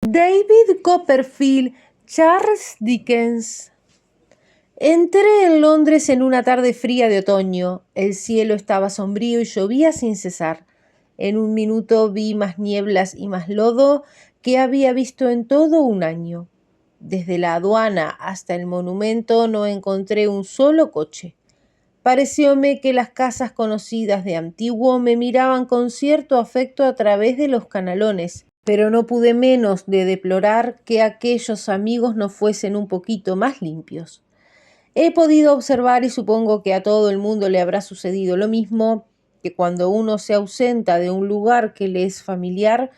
David Copperfield, Charles Dickens. Entré en Londres en una tarde fría de otoño. El cielo estaba sombrío y llovía sin cesar. En un minuto vi más nieblas y más lodo que había visto en todo un año. Desde la aduana hasta el monumento no encontré un solo coche. Parecióme que las casas conocidas de antiguo me miraban con cierto afecto a través de los canalones, pero no pude menos de deplorar que aquellos amigos no fuesen un poquito más limpios. He podido observar, y supongo que a todo el mundo le habrá sucedido lo mismo, que cuando uno se ausenta de un lugar que le es familiar,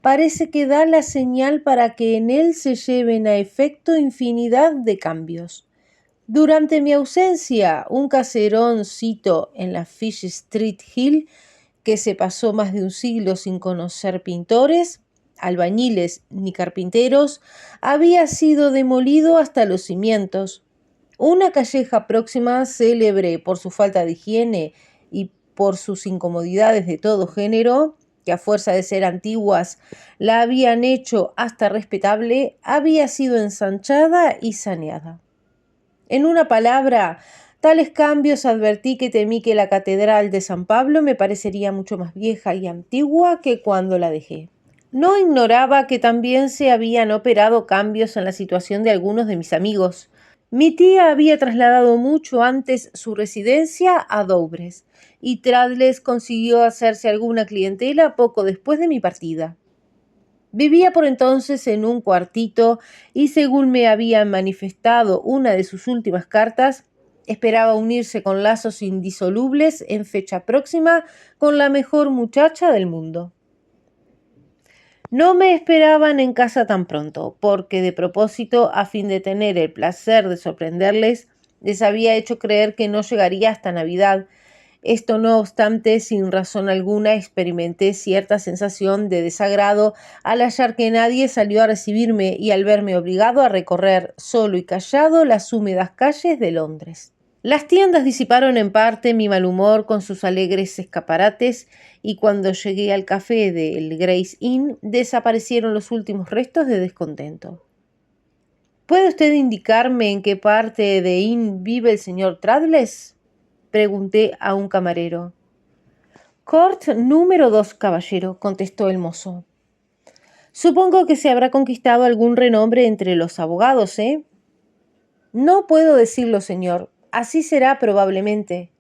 parece que da la señal para que en él se lleven a efecto infinidad de cambios. Durante mi ausencia, un caseroncito en la Fish Street Hill, que se pasó más de un siglo sin conocer pintores, albañiles ni carpinteros, había sido demolido hasta los cimientos. Una calleja próxima, célebre por su falta de higiene y por sus incomodidades de todo género, que a fuerza de ser antiguas la habían hecho hasta respetable, había sido ensanchada y saneada. En una palabra, tales cambios advertí que temí que la catedral de San Pablo me parecería mucho más vieja y antigua que cuando la dejé. No ignoraba que también se habían operado cambios en la situación de algunos de mis amigos. Mi tía había trasladado mucho antes su residencia a Douvres, y Traddles consiguió hacerse alguna clientela poco después de mi partida. Vivía por entonces en un cuartito y, según me había manifestado una de sus últimas cartas, esperaba unirse con lazos indisolubles en fecha próxima con la mejor muchacha del mundo. No me esperaban en casa tan pronto, porque de propósito, a fin de tener el placer de sorprenderles, les había hecho creer que no llegaría hasta Navidad. Esto no obstante, sin razón alguna, experimenté cierta sensación de desagrado al hallar que nadie salió a recibirme y al verme obligado a recorrer solo y callado las húmedas calles de Londres. Las tiendas disiparon en parte mi mal humor con sus alegres escaparates, y cuando llegué al café del Gray's Inn desaparecieron los últimos restos de descontento. ¿Puede usted indicarme en qué parte de Inn vive el señor Traddles?, pregunté a un camarero. Court número 2, caballero, contestó el mozo. Supongo que se habrá conquistado algún renombre entre los abogados, ¿eh? No puedo decirlo, señor. Así será probablemente.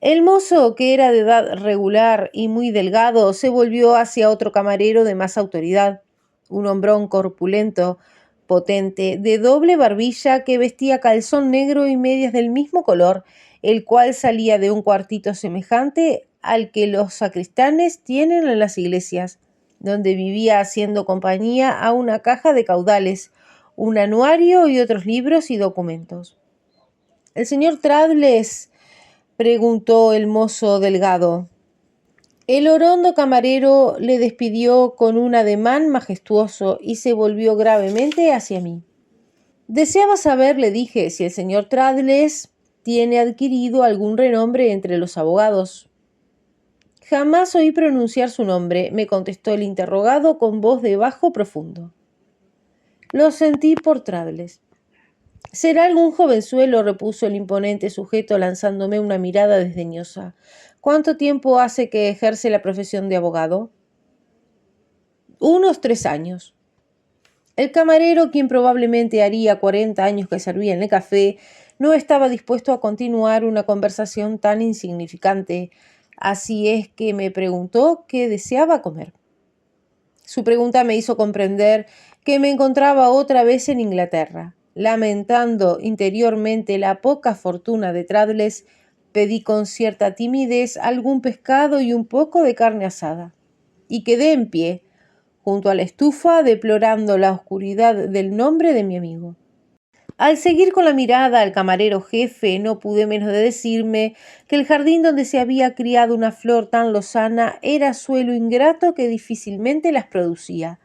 El mozo, que era de edad regular y muy delgado, se volvió hacia otro camarero de más autoridad, un hombrón corpulento, potente, de doble barbilla, que vestía calzón negro y medias del mismo color, el cual salía de un cuartito semejante al que los sacristanes tienen en las iglesias, donde vivía haciendo compañía a una caja de caudales, un anuario y otros libros y documentos. ¿El señor Traddles?, preguntó el mozo delgado. El orondo camarero le despidió con un ademán majestuoso y se volvió gravemente hacia mí. Deseaba saber, le dije, si el señor Traddles tiene adquirido algún renombre entre los abogados. Jamás oí pronunciar su nombre, me contestó el interrogado con voz de bajo profundo. Lo sentí por Traddles. Será algún jovenzuelo, repuso el imponente sujeto lanzándome una mirada desdeñosa. ¿Cuánto tiempo hace que ejerce la profesión de abogado? Unos 3 años. El camarero, quien probablemente haría 40 años que servía en el café, no estaba dispuesto a continuar una conversación tan insignificante. Así es que me preguntó qué deseaba comer. Su pregunta me hizo comprender que me encontraba otra vez en Inglaterra. Lamentando interiormente la poca fortuna de Traddles, pedí con cierta timidez algún pescado y un poco de carne asada, y quedé en pie, junto a la estufa, deplorando la oscuridad del nombre de mi amigo. Al seguir con la mirada al camarero jefe, no pude menos de decirme que el jardín donde se había criado una flor tan lozana era suelo ingrato que difícilmente las producía.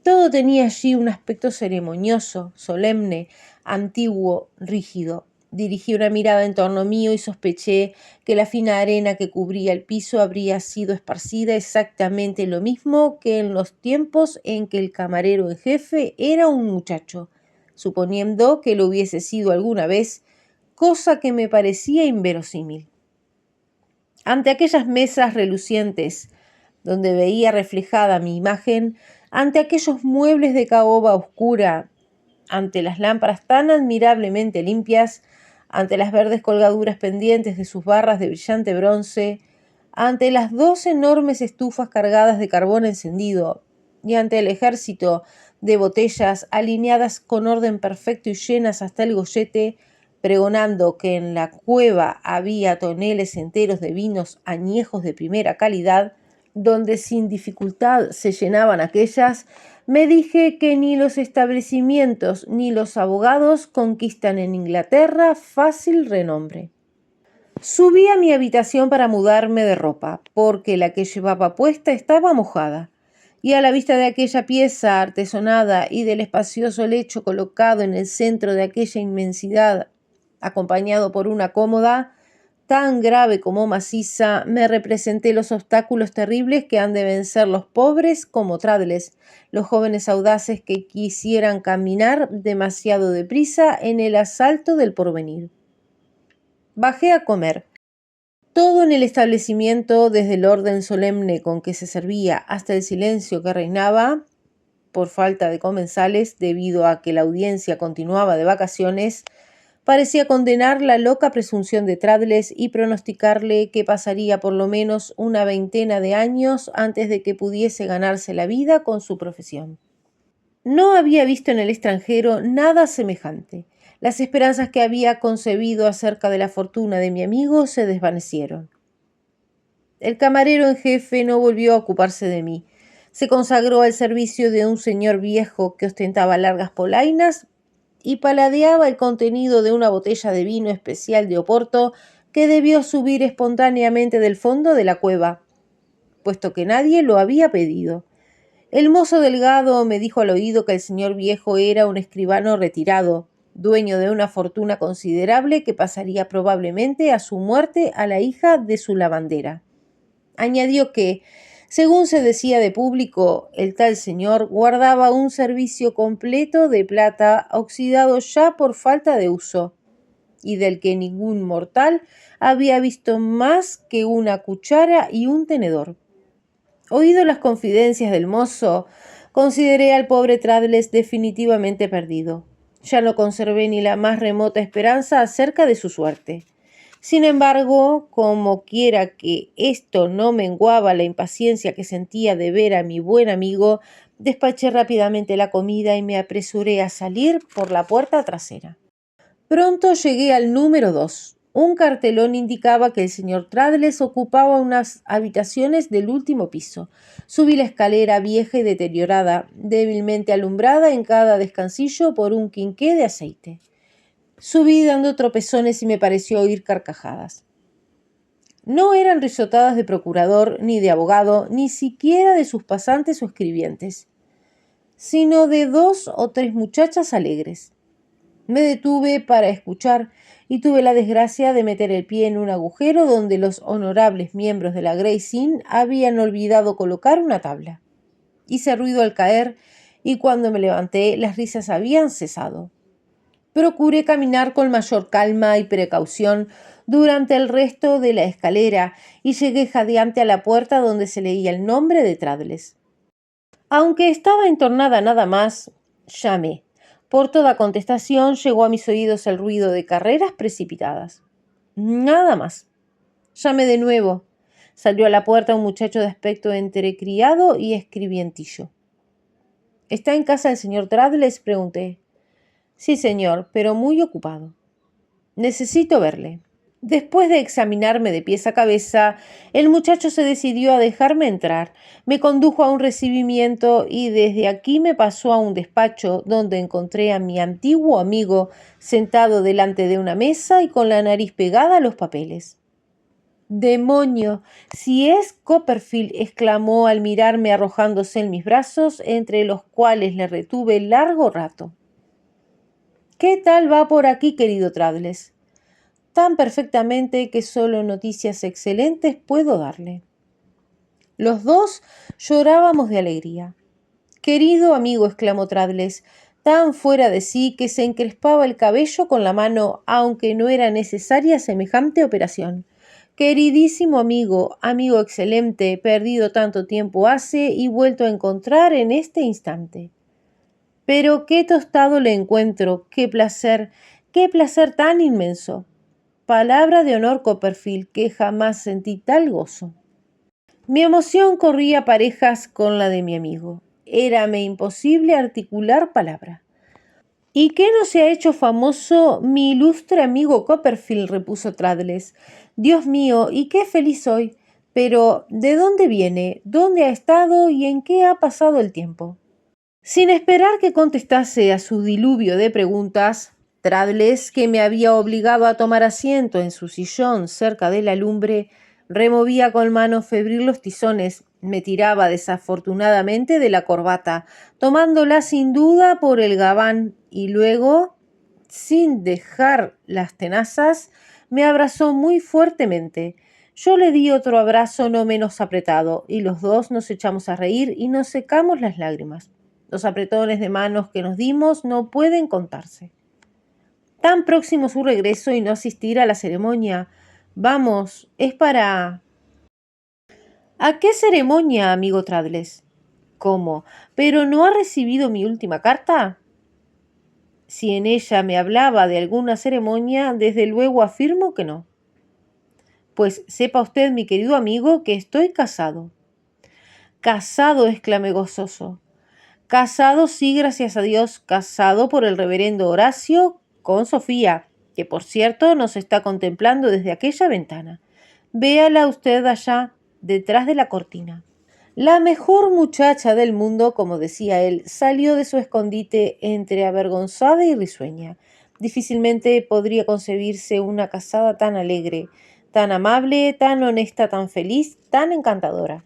Todo tenía allí un aspecto ceremonioso, solemne, antiguo, rígido. Dirigí una mirada en torno mío y sospeché que la fina arena que cubría el piso habría sido esparcida exactamente lo mismo que en los tiempos en que el camarero en jefe era un muchacho, suponiendo que lo hubiese sido alguna vez, cosa que me parecía inverosímil. Ante aquellas mesas relucientes, donde veía reflejada mi imagen, ante aquellos muebles de caoba oscura, ante las lámparas tan admirablemente limpias, ante las verdes colgaduras pendientes de sus barras de brillante bronce, ante las 2 enormes estufas cargadas de carbón encendido y ante el ejército de botellas alineadas con orden perfecto y llenas hasta el gollete, pregonando que en la cueva había toneles enteros de vinos añejos de primera calidad, donde sin dificultad se llenaban aquellas, me dije que ni los establecimientos ni los abogados conquistan en Inglaterra fácil renombre. Subí a mi habitación para mudarme de ropa, porque la que llevaba puesta estaba mojada, y a la vista de aquella pieza artesonada y del espacioso lecho colocado en el centro de aquella inmensidad, acompañado por una cómoda, tan grave como maciza, me representé los obstáculos terribles que han de vencer los pobres como Traddles, los jóvenes audaces que quisieran caminar demasiado deprisa en el asalto del porvenir. Bajé a comer. Todo en el establecimiento, desde el orden solemne con que se servía hasta el silencio que reinaba, por falta de comensales debido a que la audiencia continuaba de vacaciones, parecía condenar la loca presunción de Traddles y pronosticarle que pasaría por lo menos una veintena de años antes de que pudiese ganarse la vida con su profesión. No había visto en el extranjero nada semejante. Las esperanzas que había concebido acerca de la fortuna de mi amigo se desvanecieron. El camarero en jefe no volvió a ocuparse de mí. Se consagró al servicio de un señor viejo que ostentaba largas polainas y paladeaba el contenido de una botella de vino especial de Oporto que debió subir espontáneamente del fondo de la cueva, puesto que nadie lo había pedido. El mozo delgado me dijo al oído que el señor viejo era un escribano retirado, dueño de una fortuna considerable que pasaría probablemente a su muerte a la hija de su lavandera. Añadió que, según se decía de público, el tal señor guardaba un servicio completo de plata oxidado ya por falta de uso, y del que ningún mortal había visto más que una cuchara y un tenedor. Oído las confidencias del mozo, consideré al pobre Traddles definitivamente perdido. Ya no conservé ni la más remota esperanza acerca de su suerte. Sin embargo, como quiera que esto no menguaba la impaciencia que sentía de ver a mi buen amigo, despaché rápidamente la comida y me apresuré a salir por la puerta trasera. Pronto llegué al número 2. Un cartelón indicaba que el señor Traddles ocupaba unas habitaciones del último piso. Subí la escalera vieja y deteriorada, débilmente alumbrada en cada descansillo por un quinqué de aceite. Subí dando tropezones y me pareció oír carcajadas. No eran risotadas de procurador, ni de abogado, ni siquiera de sus pasantes o escribientes, sino de 2 o 3 muchachas alegres. Me detuve para escuchar y tuve la desgracia de meter el pie en un agujero donde los honorables miembros de la Gray's Inn habían olvidado colocar una tabla. Hice ruido al caer y cuando me levanté las risas habían cesado. Procuré caminar con mayor calma y precaución durante el resto de la escalera y llegué jadeante a la puerta donde se leía el nombre de Traddles. Aunque estaba entornada nada más, llamé. Por toda contestación llegó a mis oídos el ruido de carreras precipitadas. Nada más. Llamé de nuevo. Salió a la puerta un muchacho de aspecto entre criado y escribientillo. ¿Está en casa el señor Traddles?, pregunté. Sí, señor, pero muy ocupado. Necesito verle. Después de examinarme de pies a cabeza, el muchacho se decidió a dejarme entrar. Me condujo a un recibimiento y desde aquí me pasó a un despacho donde encontré a mi antiguo amigo sentado delante de una mesa y con la nariz pegada a los papeles. «¡Demonio! Si es Copperfield», exclamó al mirarme arrojándose en mis brazos, entre los cuales le retuve largo rato. «¿Qué tal va por aquí, querido Traddles?». tan perfectamente que solo noticias excelentes puedo darle. Los dos llorábamos de alegría. Querido amigo, exclamó Traddles, tan fuera de sí que se encrespaba el cabello con la mano, aunque no era necesaria semejante operación. Queridísimo amigo, amigo excelente, perdido tanto tiempo hace y vuelto a encontrar en este instante. Pero qué tostado le encuentro, qué placer tan inmenso. Palabra de honor, Copperfield, que jamás sentí tal gozo. Mi emoción corría parejas con la de mi amigo. Érame imposible articular palabra. ¿Y qué no se ha hecho famoso mi ilustre amigo Copperfield? Repuso Traddles. Dios mío, y qué feliz soy. Pero, ¿de dónde viene? ¿Dónde ha estado? ¿Y en qué ha pasado el tiempo? Sin esperar que contestase a su diluvio de preguntas, Traddles, que me había obligado a tomar asiento en su sillón cerca de la lumbre, removía con mano febril los tizones, me tiraba desafortunadamente de la corbata, tomándola sin duda por el gabán, y luego, sin dejar las tenazas, me abrazó muy fuertemente. Yo le di otro abrazo no menos apretado, y los dos nos echamos a reír y nos secamos las lágrimas. Los apretones de manos que nos dimos no pueden contarse. Tan próximo su regreso y no asistir a la ceremonia. Vamos, es para... ¿A qué ceremonia, amigo Traddles? ¿Cómo? ¿Pero no ha recibido mi última carta? Si en ella me hablaba de alguna ceremonia, desde luego afirmo que no. Pues sepa usted, mi querido amigo, que estoy casado. Casado, exclamé gozoso. Casado, sí, gracias a Dios, casado por el reverendo Horacio con Sofía, que por cierto nos está contemplando desde aquella ventana. Véala usted allá, detrás de la cortina. La mejor muchacha del mundo, como decía él, salió de su escondite entre avergonzada y risueña. Difícilmente podría concebirse una casada tan alegre, tan amable, tan honesta, tan feliz, tan encantadora.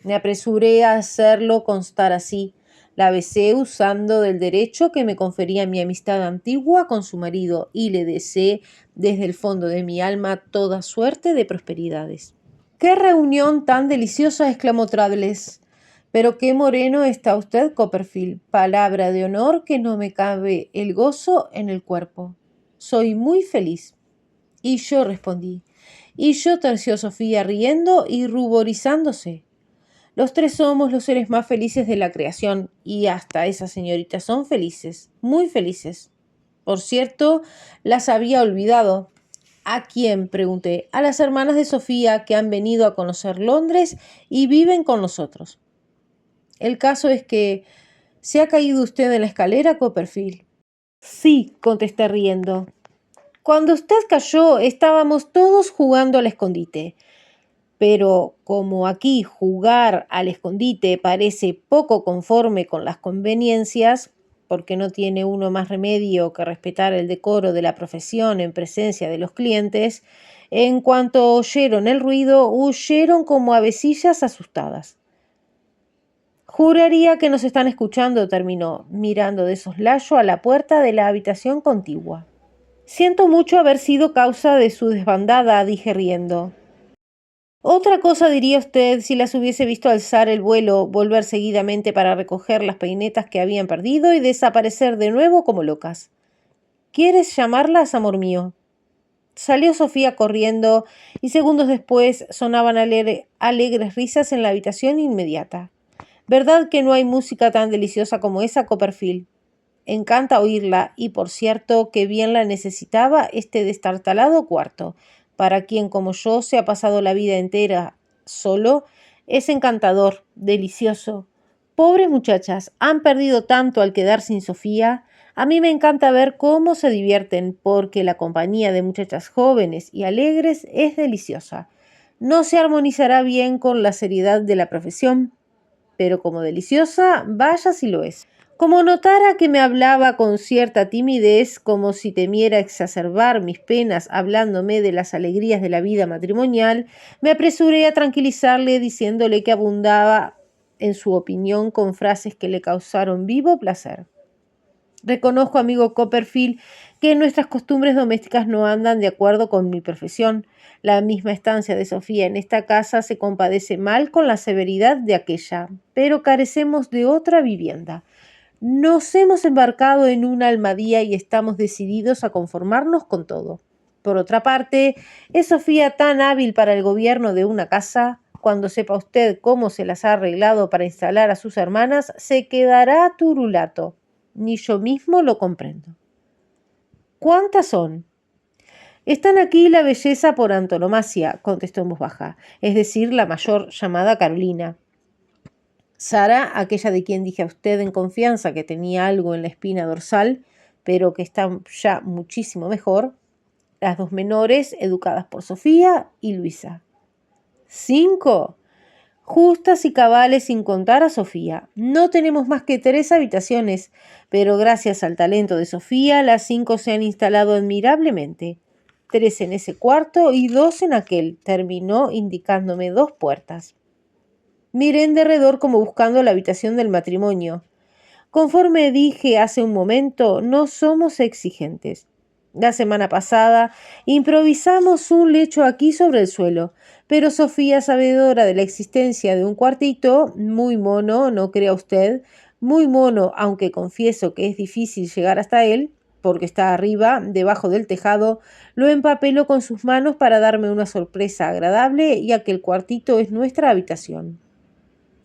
Me apresuré a hacerlo constar así. La besé usando del derecho que me confería mi amistad antigua con su marido y le deseé desde el fondo de mi alma toda suerte de prosperidades. ¡Qué reunión tan deliciosa! Exclamó Traddles. Pero qué moreno está usted, Copperfield. Palabra de honor que no me cabe el gozo en el cuerpo. Soy muy feliz. Y yo respondí. Y yo, terció Sofía riendo y ruborizándose. Los tres somos los seres más felices de la creación, y hasta esas señoritas son felices, muy felices. Por cierto, las había olvidado. ¿A quién? Pregunté. A las hermanas de Sofía, que han venido a conocer Londres y viven con nosotros. El caso es que... ¿Se ha caído usted en la escalera, Copperfield? Sí, contesté riendo. Cuando usted cayó, estábamos todos jugando al escondite. Pero como aquí jugar al escondite parece poco conforme con las conveniencias, porque no tiene uno más remedio que respetar el decoro de la profesión en presencia de los clientes, en cuanto oyeron el ruido, huyeron como avecillas asustadas. Juraría que nos están escuchando, terminó, mirando de soslayo a la puerta de la habitación contigua. Siento mucho haber sido causa de su desbandada, dije riendo. Otra cosa diría usted si las hubiese visto alzar el vuelo, volver seguidamente para recoger las peinetas que habían perdido y desaparecer de nuevo como locas. ¿Quieres llamarlas, amor mío? Salió Sofía corriendo y segundos después sonaban alegres risas en la habitación inmediata. ¿Verdad que no hay música tan deliciosa como esa, Copperfield? Encanta oírla y, por cierto, que bien la necesitaba este destartalado cuarto. Para quien como yo se ha pasado la vida entera solo, es encantador, delicioso. Pobres muchachas, han perdido tanto al quedar sin Sofía. A mí me encanta ver cómo se divierten, porque la compañía de muchachas jóvenes y alegres es deliciosa. No se armonizará bien con la seriedad de la profesión, pero como deliciosa, vaya si lo es. Como notara que me hablaba con cierta timidez, como si temiera exacerbar mis penas hablándome de las alegrías de la vida matrimonial, me apresuré a tranquilizarle diciéndole que abundaba en su opinión con frases que le causaron vivo placer. Reconozco, amigo Copperfield, que nuestras costumbres domésticas no andan de acuerdo con mi profesión. La misma estancia de Sofía en esta casa se compadece mal con la severidad de aquella, pero carecemos de otra vivienda. Nos hemos embarcado en una almadía y estamos decididos a conformarnos con todo. Por otra parte, ¿es Sofía tan hábil para el gobierno de una casa? Cuando sepa usted cómo se las ha arreglado para instalar a sus hermanas, se quedará turulato. Ni yo mismo lo comprendo. ¿Cuántas son? Están aquí la belleza por antonomasia, contestó en voz baja, es decir, la mayor, llamada Carolina. Sara, aquella de quien dije a usted en confianza que tenía algo en la espina dorsal, pero que está ya muchísimo mejor. Las dos menores, educadas por Sofía y Luisa. ¿5? Justas y cabales sin contar a Sofía. No tenemos más que 3 habitaciones, pero gracias al talento de Sofía, las 5 se han instalado admirablemente. 3 en ese cuarto y 2 en aquel, terminó indicándome 2 puertas. Miré en derredor como buscando la habitación del matrimonio. Conforme dije hace un momento, no somos exigentes. La semana pasada improvisamos un lecho aquí sobre el suelo, pero Sofía, sabedora de la existencia de un cuartito, muy mono, no crea usted, muy mono, aunque confieso que es difícil llegar hasta él, porque está arriba, debajo del tejado, lo empapeló con sus manos para darme una sorpresa agradable, ya que el cuartito es nuestra habitación.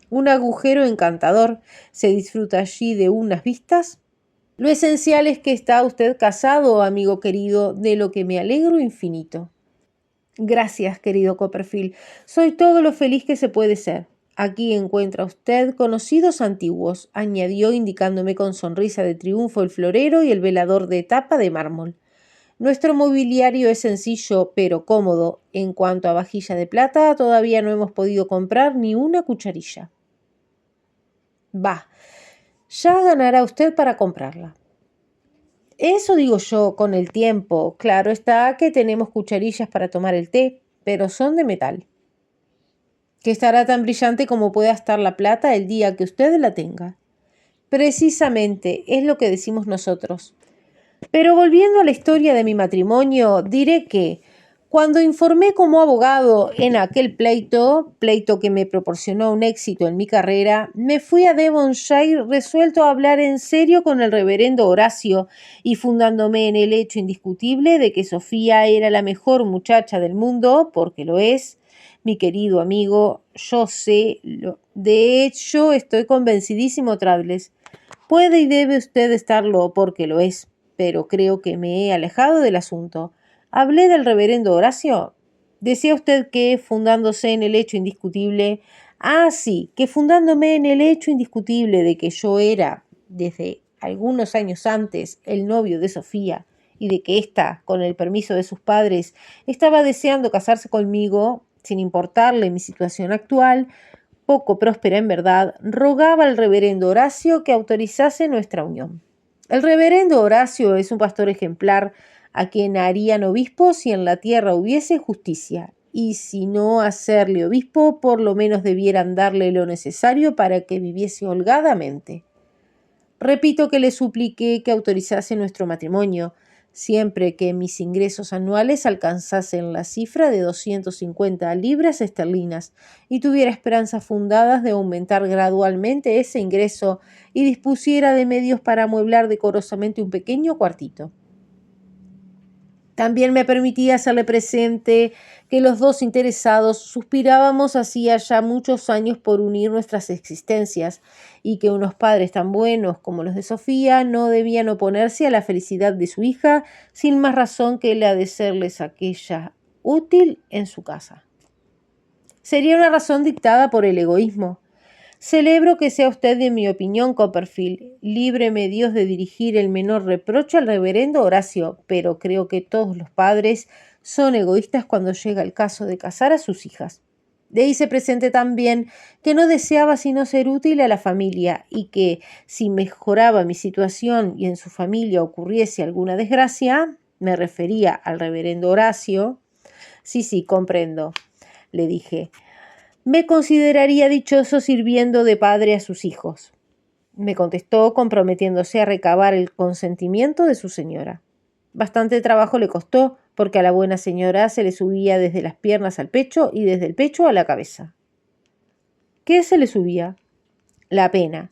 Un agujero encantador, se disfruta allí de unas vistas. Lo esencial es que está usted casado, amigo querido, de lo que me alegro infinito. Gracias, querido Copperfield. Soy todo lo feliz que se puede ser. Aquí encuentra usted conocidos antiguos, añadió indicándome con sonrisa de triunfo el florero y el velador de tapa de mármol. Nuestro mobiliario es sencillo, pero cómodo. En cuanto a vajilla de plata, todavía no hemos podido comprar ni una cucharilla. Bah, ya ganará usted para comprarla. Eso digo yo, con el tiempo. Claro está que tenemos cucharillas para tomar el té, pero son de metal, que estará tan brillante como pueda estar la plata el día que usted la tenga. Precisamente, es lo que decimos nosotros. Pero volviendo a la historia de mi matrimonio, diré que cuando informé como abogado en aquel pleito que me proporcionó un éxito en mi carrera, me fui a Devonshire resuelto a hablar en serio con el reverendo Horacio y fundándome en el hecho indiscutible de que Sofía era la mejor muchacha del mundo, porque lo es, mi querido amigo, yo sé, de hecho estoy convencidísimo, Traddles. Puede y debe usted estarlo porque lo es, pero creo que me he alejado del asunto. ¿Hablé del reverendo Horacio? Decía usted que, fundándose en el hecho indiscutible... Ah, sí, que fundándome en el hecho indiscutible de que yo era, desde algunos años antes, el novio de Sofía, y de que ésta, con el permiso de sus padres, estaba deseando casarse conmigo, sin importarle mi situación actual, poco próspera en verdad, rogaba al reverendo Horacio que autorizase nuestra unión. El reverendo Horacio es un pastor ejemplar a quien harían obispo si en la tierra hubiese justicia, y si no hacerle obispo, por lo menos debieran darle lo necesario para que viviese holgadamente. Repito que le supliqué que autorizase nuestro matrimonio, siempre que mis ingresos anuales alcanzasen la cifra de 250 libras esterlinas y tuviera esperanzas fundadas de aumentar gradualmente ese ingreso y dispusiera de medios para amueblar decorosamente un pequeño cuartito. También me permitía hacerle presente que los dos interesados suspirábamos hacía ya muchos años por unir nuestras existencias y que unos padres tan buenos como los de Sofía no debían oponerse a la felicidad de su hija sin más razón que la de serles aquella útil en su casa. Sería una razón dictada por el egoísmo. Celebro que sea usted de mi opinión, Copperfield. Líbreme Dios de dirigir el menor reproche al reverendo Horacio, pero creo que todos los padres son egoístas cuando llega el caso de casar a sus hijas. Le hice presente también que no deseaba sino ser útil a la familia y que, si mejoraba mi situación y en su familia ocurriese alguna desgracia, me refería al reverendo Horacio. Sí, comprendo, le dije. Me consideraría dichoso sirviendo de padre a sus hijos. me contestó, comprometiéndose a recabar el consentimiento de su señora. Bastante trabajo le costó, porque a la buena señora se le subía desde las piernas al pecho y desde el pecho a la cabeza. ¿Qué se le subía? La pena.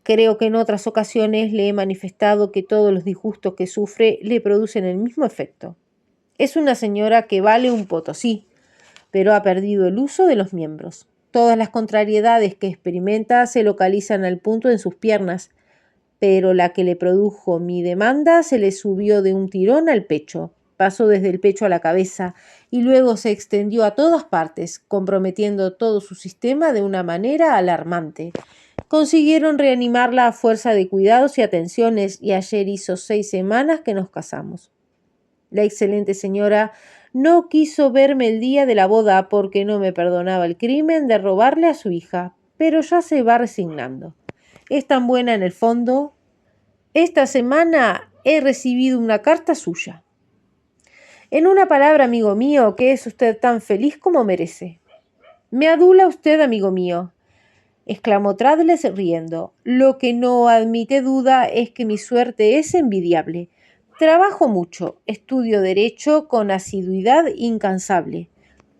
Creo que en otras ocasiones le he manifestado que todos los disgustos que sufre le producen el mismo efecto. Es una señora que vale un potosí, pero ha perdido el uso de los miembros. Todas las contrariedades que experimenta se localizan al punto en sus piernas, pero la que le produjo mi demanda se le subió de un tirón al pecho, pasó desde el pecho a la cabeza y luego se extendió a todas partes, comprometiendo todo su sistema de una manera alarmante. Consiguieron reanimarla a fuerza de cuidados y atenciones y ayer hizo 6 semanas que nos casamos. La excelente señora no quiso verme el día de la boda porque no me perdonaba el crimen de robarle a su hija, pero ya se va resignando. Es tan buena en el fondo. Esta semana he recibido una carta suya. En una palabra, amigo mío, que es usted tan feliz como merece. Me adula usted, amigo mío, exclamó Traddles riendo. Lo que no admite duda es que mi suerte es envidiable. Trabajo mucho, estudio derecho con asiduidad incansable.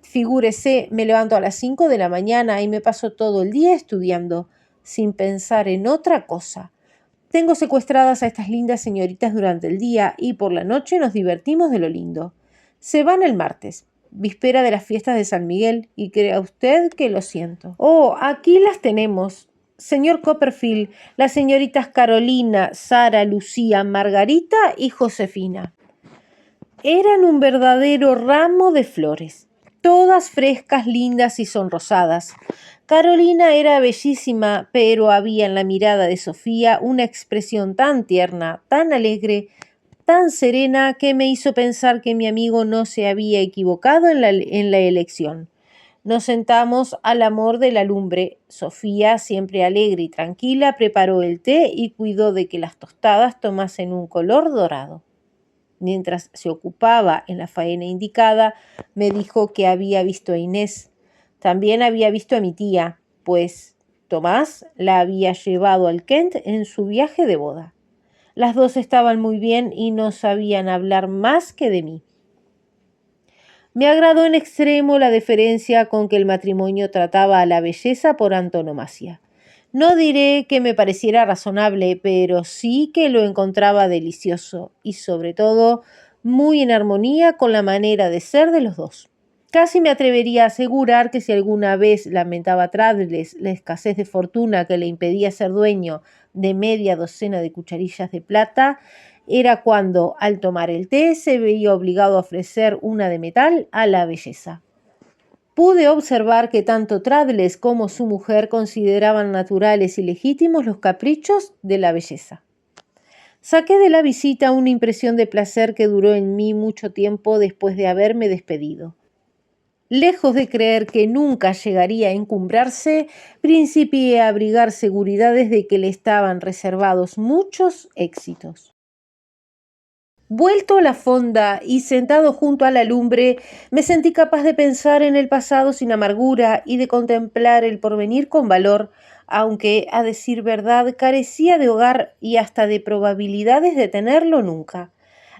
Figúrese, me levanto a las 5 de la mañana y me paso todo el día estudiando, sin pensar en otra cosa. Tengo secuestradas a estas lindas señoritas durante el día y por la noche nos divertimos de lo lindo. Se van el martes, víspera de las fiestas de San Miguel, y crea usted que lo siento. Oh, aquí las tenemos. Señor Copperfield, las señoritas Carolina, Sara, Lucía, Margarita y Josefina. Eran un verdadero ramo de flores, todas frescas, lindas y sonrosadas. Carolina era bellísima, pero había en la mirada de Sofía una expresión tan tierna, tan alegre, tan serena, que me hizo pensar que mi amigo no se había equivocado en la elección. Nos sentamos al amor de la lumbre. Sofía, siempre alegre y tranquila, preparó el té y cuidó de que las tostadas tomasen un color dorado. Mientras se ocupaba en la faena indicada, me dijo que había visto a Inés. También había visto a mi tía, pues Tomás la había llevado al Kent en su viaje de boda. Las dos estaban muy bien y no sabían hablar más que de mí. Me agradó en extremo la deferencia con que el matrimonio trataba a la belleza por antonomasia. No diré que me pareciera razonable, pero sí que lo encontraba delicioso y, sobre todo, muy en armonía con la manera de ser de los dos. Casi me atrevería a asegurar que si alguna vez lamentaba Traddles la escasez de fortuna que le impedía ser dueño de media docena de cucharillas de plata, era cuando, al tomar el té, se veía obligado a ofrecer una de metal a la belleza. Pude observar que tanto Traddles como su mujer consideraban naturales y legítimos los caprichos de la belleza. Saqué de la visita una impresión de placer que duró en mí mucho tiempo después de haberme despedido. Lejos de creer que nunca llegaría a encumbrarse, principié a abrigar seguridades de que le estaban reservados muchos éxitos. Vuelto a la fonda y sentado junto a la lumbre, me sentí capaz de pensar en el pasado sin amargura y de contemplar el porvenir con valor, aunque, a decir verdad, carecía de hogar y hasta de probabilidades de tenerlo nunca.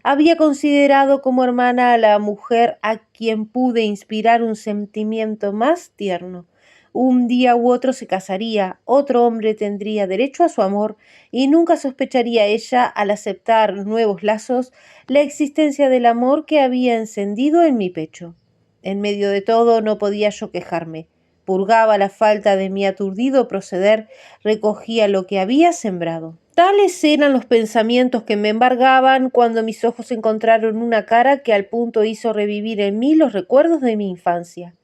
Había considerado como hermana a la mujer a quien pude inspirar un sentimiento más tierno. Un día u otro se casaría, otro hombre tendría derecho a su amor y nunca sospecharía ella, al aceptar nuevos lazos, la existencia del amor que había encendido en mi pecho. En medio de todo no podía yo quejarme. Purgaba la falta de mi aturdido proceder, recogía lo que había sembrado. Tales eran los pensamientos que me embargaban cuando mis ojos encontraron una cara que al punto hizo revivir en mí los recuerdos de mi infancia.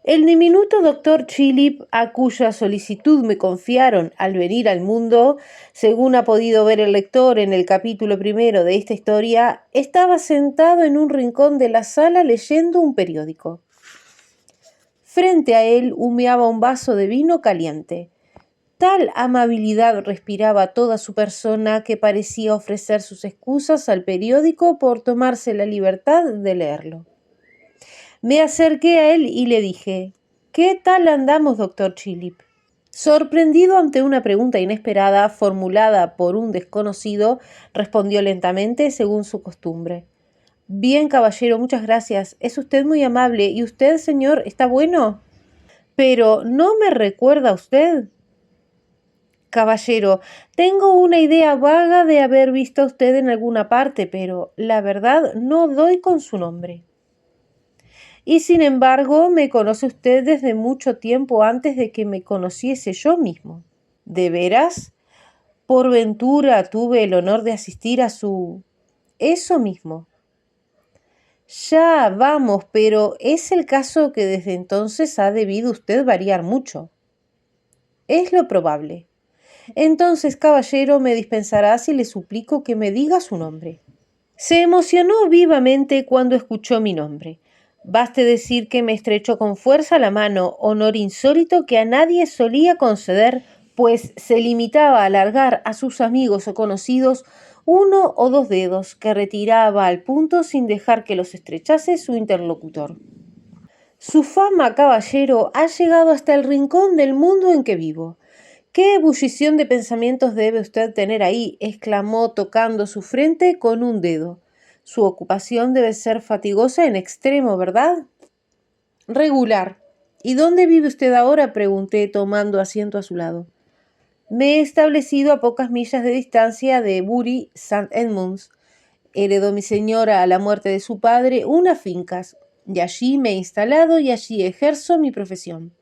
El diminuto doctor Chillip, a cuya solicitud me confiaron al venir al mundo, según ha podido ver el lector en el capítulo primero de esta historia, estaba sentado en un rincón de la sala leyendo un periódico. Frente a él humeaba un vaso de vino caliente. Tal amabilidad respiraba toda su persona que parecía ofrecer sus excusas al periódico por tomarse la libertad de leerlo. Me acerqué a él y le dije: «¿Qué tal andamos, doctor Chillip?» Sorprendido ante una pregunta inesperada formulada por un desconocido, respondió lentamente según su costumbre. Bien, caballero, muchas gracias. Es usted muy amable. ¿Y usted, señor, está bueno? Pero, ¿no me recuerda a usted? Caballero, tengo una idea vaga de haber visto a usted en alguna parte, pero la verdad no doy con su nombre. Y sin embargo, me conoce usted desde mucho tiempo antes de que me conociese yo mismo. ¿De veras? Por ventura tuve el honor de asistir a su... Eso mismo. Ya, vamos, pero es el caso que desde entonces ha debido usted variar mucho. Es lo probable. Entonces, caballero, me dispensará si le suplico que me diga su nombre. Se emocionó vivamente cuando escuchó mi nombre. Baste decir que me estrechó con fuerza la mano, honor insólito que a nadie solía conceder, pues se limitaba a alargar a sus amigos o conocidos uno o dos dedos que retiraba al punto sin dejar que los estrechase su interlocutor. Su fama, caballero, ha llegado hasta el rincón del mundo en que vivo. ¿Qué ebullición de pensamientos debe usted tener ahí? Exclamó tocando su frente con un dedo. Su ocupación debe ser fatigosa en extremo, ¿verdad? Regular. ¿Y dónde vive usted ahora? Pregunté, tomando asiento a su lado. Me he establecido a pocas millas de distancia de Bury St. Edmunds. Heredó mi señora a la muerte de su padre unas fincas, y allí me he instalado y allí ejerzo mi profesión.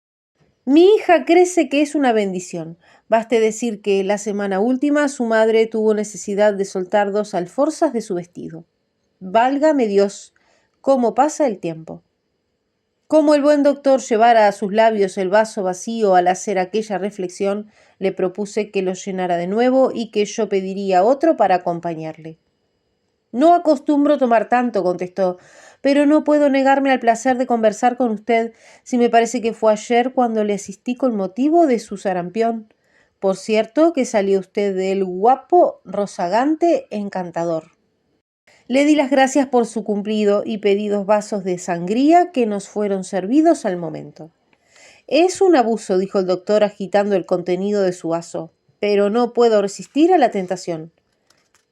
Mi hija crece que es una bendición. Baste decir que la semana última su madre tuvo necesidad de soltar 2 alforzas de su vestido. Válgame Dios, cómo pasa el tiempo. Como el buen doctor llevara a sus labios el vaso vacío al hacer aquella reflexión, le propuse que lo llenara de nuevo y que yo pediría otro para acompañarle. No acostumbro tomar tanto, contestó, pero no puedo negarme al placer de conversar con usted, si me parece que fue ayer cuando le asistí con motivo de su sarampión. Por cierto que salió usted del guapo, rozagante, encantador. Le di las gracias por su cumplido y pedí 2 vasos de sangría que nos fueron servidos al momento. Es un abuso, dijo el doctor agitando el contenido de su vaso, pero no puedo resistir a la tentación.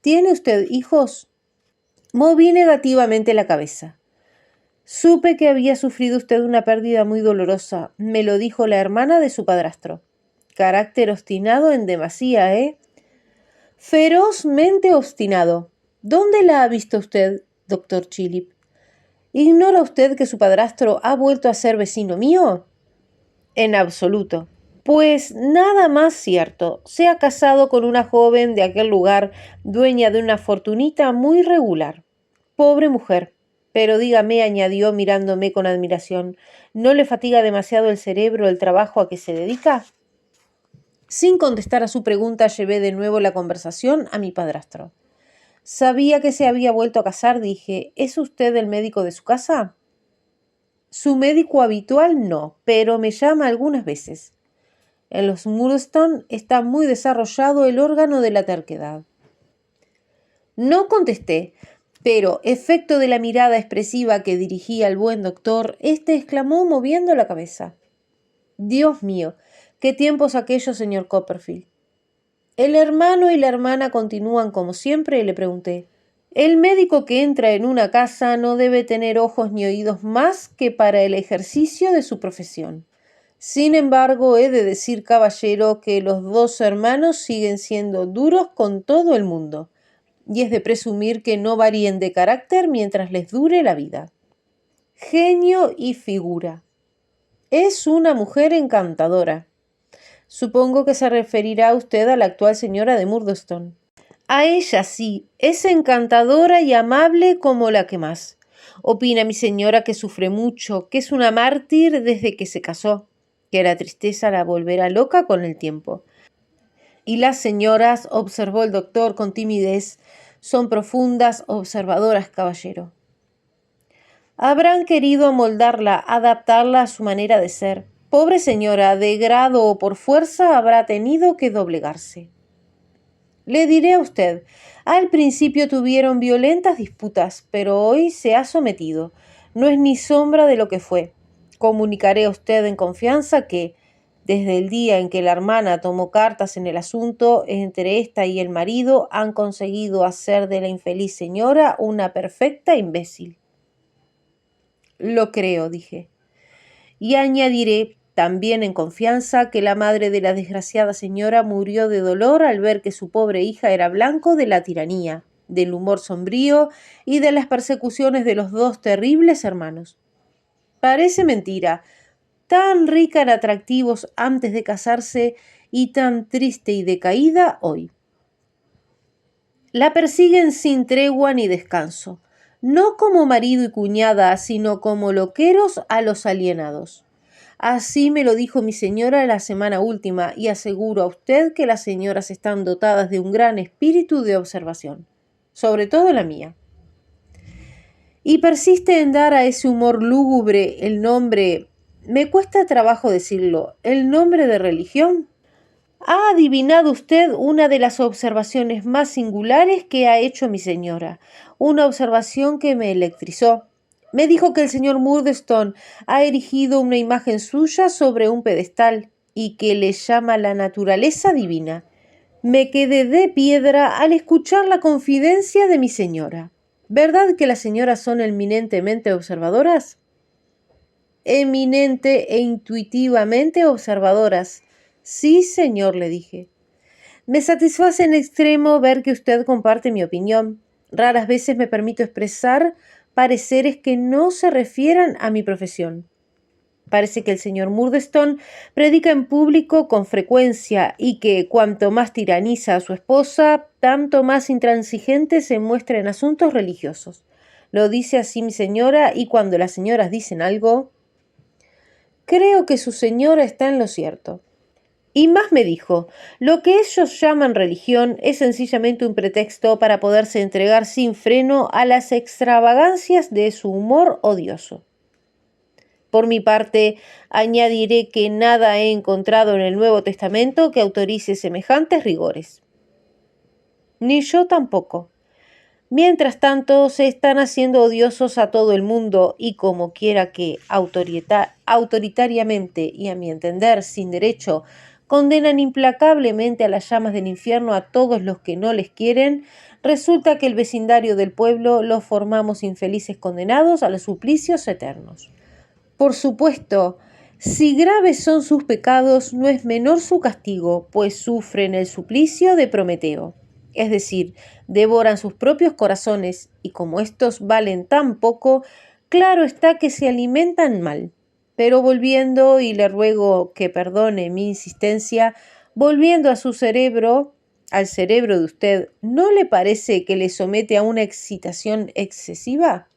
¿Tiene usted hijos? Moví negativamente la cabeza. Supe que había sufrido usted una pérdida muy dolorosa. Me lo dijo la hermana de su padrastro. Carácter obstinado en demasía, ¿eh? Ferozmente obstinado. ¿Dónde la ha visto usted, doctor Chillip? ¿Ignora usted que su padrastro ha vuelto a ser vecino mío? En absoluto. Pues nada más cierto. Se ha casado con una joven de aquel lugar, dueña de una fortunita muy regular. Pobre mujer. Pero dígame, añadió mirándome con admiración, ¿no le fatiga demasiado el cerebro el trabajo a que se dedica? Sin contestar a su pregunta, llevé de nuevo la conversación a mi padrastro. Sabía que se había vuelto a casar, dije. ¿Es usted el médico de su casa? Su médico habitual no, pero me llama algunas veces. En los Murdstone está muy desarrollado el órgano de la terquedad. No contesté, pero, efecto de la mirada expresiva que dirigía al buen doctor, éste exclamó moviendo la cabeza. Dios mío, qué tiempos aquellos, señor Copperfield. ¿El hermano y la hermana continúan como siempre?, le pregunté. El médico que entra en una casa no debe tener ojos ni oídos más que para el ejercicio de su profesión. Sin embargo, he de decir, caballero, que los 2 hermanos siguen siendo duros con todo el mundo, y es de presumir que no varíen de carácter mientras les dure la vida. Genio y figura. Es una mujer encantadora. Supongo que se referirá usted a la actual señora de Murdstone. A ella sí, es encantadora y amable como la que más. Opina mi señora que sufre mucho, que es una mártir desde que se casó, que la tristeza la volverá loca con el tiempo. Y las señoras, observó el doctor con timidez, son profundas observadoras, caballero. Habrán querido amoldarla, adaptarla a su manera de ser. Pobre señora, de grado o por fuerza habrá tenido que doblegarse. Le diré a usted, al principio tuvieron violentas disputas, pero hoy se ha sometido. No es ni sombra de lo que fue. Comunicaré a usted en confianza que, Desde el día en que la hermana tomó cartas en el asunto, entre esta y el marido han conseguido hacer de la infeliz señora una perfecta imbécil. Lo creo, dije. Y añadiré, también en confianza, que la madre de la desgraciada señora murió de dolor al ver que su pobre hija era blanco de la tiranía, del humor sombrío y de las persecuciones de los dos terribles hermanos. Parece mentira, tan rica en atractivos antes de casarse y tan triste y decaída hoy. La persiguen sin tregua ni descanso, no como marido y cuñada, sino como loqueros a los alienados. Así me lo dijo mi señora la semana última, y aseguro a usted que las señoras están dotadas de un gran espíritu de observación, sobre todo la mía. Y persiste en dar a ese humor lúgubre el nombre, me cuesta trabajo decirlo, el nombre de religión. Ha adivinado usted una de las observaciones más singulares que ha hecho mi señora, una observación que me electrizó. Me dijo que el señor Murdstone ha erigido una imagen suya sobre un pedestal y que le llama la naturaleza divina. Me quedé de piedra al escuchar la confidencia de mi señora. ¿Verdad que las señoras son eminentemente observadoras? Eminente e intuitivamente observadoras. Sí, señor, le dije. Me satisface en extremo ver que usted comparte mi opinión. Raras veces me permito expresar pareceres que no se refieran a mi profesión. Parece que el señor Murdstone predica en público con frecuencia y que cuanto más tiraniza a su esposa, tanto más intransigente se muestra en asuntos religiosos. Lo dice así mi señora, y cuando las señoras dicen algo, creo que su señora está en lo cierto. Y más me dijo, lo que ellos llaman religión es sencillamente un pretexto para poderse entregar sin freno a las extravagancias de su humor odioso. Por mi parte, añadiré que nada he encontrado en el Nuevo Testamento que autorice semejantes rigores. Ni yo tampoco. Mientras tanto, se están haciendo odiosos a todo el mundo y como quiera que autoritariamente y a mi entender sin derecho, condenan implacablemente a las llamas del infierno a todos los que no les quieren, resulta que el vecindario del pueblo los formamos infelices condenados a los suplicios eternos. Por supuesto, si graves son sus pecados, no es menor su castigo, pues sufren el suplicio de Prometeo. Es decir, devoran sus propios corazones, y como éstos valen tan poco, claro está que se alimentan mal. Pero volviendo, y le ruego que perdone mi insistencia, volviendo a su cerebro, al cerebro de usted, ¿no le parece que le somete a una excitación excesiva?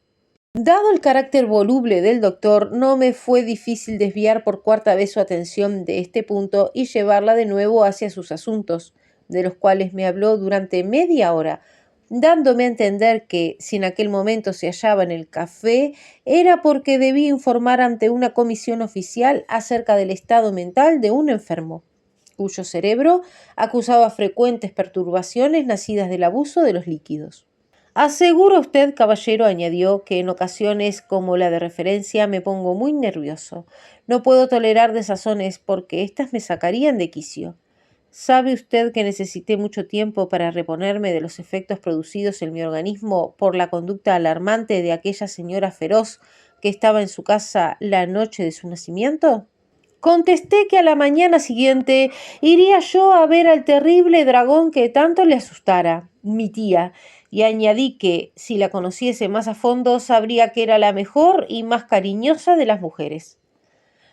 Dado el carácter voluble del doctor, no me fue difícil desviar por cuarta vez su atención de este punto y llevarla de nuevo hacia sus asuntos, de los cuales me habló durante media hora, dándome a entender que, si en aquel momento se hallaba en el café, era porque debía informar ante una comisión oficial acerca del estado mental de un enfermo, cuyo cerebro acusaba frecuentes perturbaciones nacidas del abuso de los líquidos. Aseguro a usted, caballero, añadió, que en ocasiones como la de referencia me pongo muy nervioso. No puedo tolerar desazones porque éstas me sacarían de quicio. ¿Sabe usted que necesité mucho tiempo para reponerme de los efectos producidos en mi organismo por la conducta alarmante de aquella señora feroz que estaba en su casa la noche de su nacimiento? Contesté que a la mañana siguiente iría yo a ver al terrible dragón que tanto le asustara, mi tía, y añadí que, si la conociese más a fondo, sabría que era la mejor y más cariñosa de las mujeres.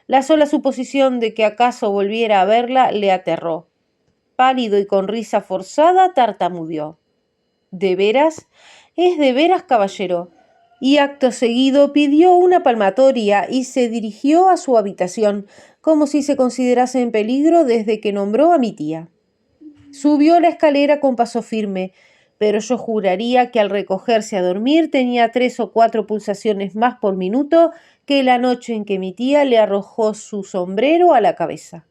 La sola suposición de que acaso volviera a verla le aterró. Pálido y con risa forzada, tartamudeó. ¿De veras? Es de veras, caballero. Y acto seguido pidió una palmatoria y se dirigió a su habitación, como si se considerase en peligro desde que nombró a mi tía. Subió la escalera con paso firme, pero yo juraría que al recogerse a dormir tenía 3 o 4 pulsaciones más por minuto que la noche en que mi tía le arrojó su sombrero a la cabeza.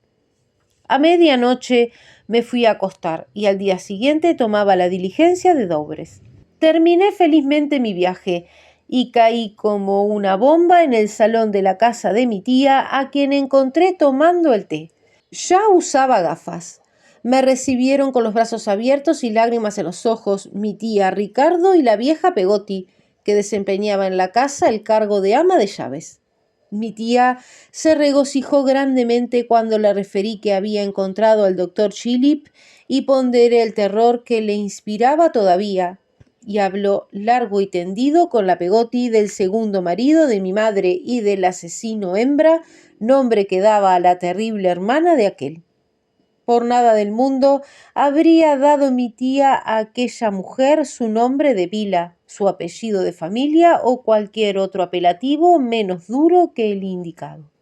A medianoche me fui a acostar y al día siguiente tomaba la diligencia de Douvres. Terminé felizmente mi viaje y caí como una bomba en el salón de la casa de mi tía, a quien encontré tomando el té. Ya usaba gafas. Me recibieron con los brazos abiertos y lágrimas en los ojos mi tía Ricardo y la vieja Pegotti, que desempeñaba en la casa el cargo de ama de llaves. Mi tía se regocijó grandemente cuando le referí que había encontrado al doctor Chillip y ponderé el terror que le inspiraba todavía, y habló largo y tendido con la Pegotti del segundo marido de mi madre y del asesino hembra, nombre que daba a la terrible hermana de aquel. Por nada del mundo habría dado mi tía a aquella mujer su nombre de pila, su apellido de familia o cualquier otro apelativo menos duro que el indicado.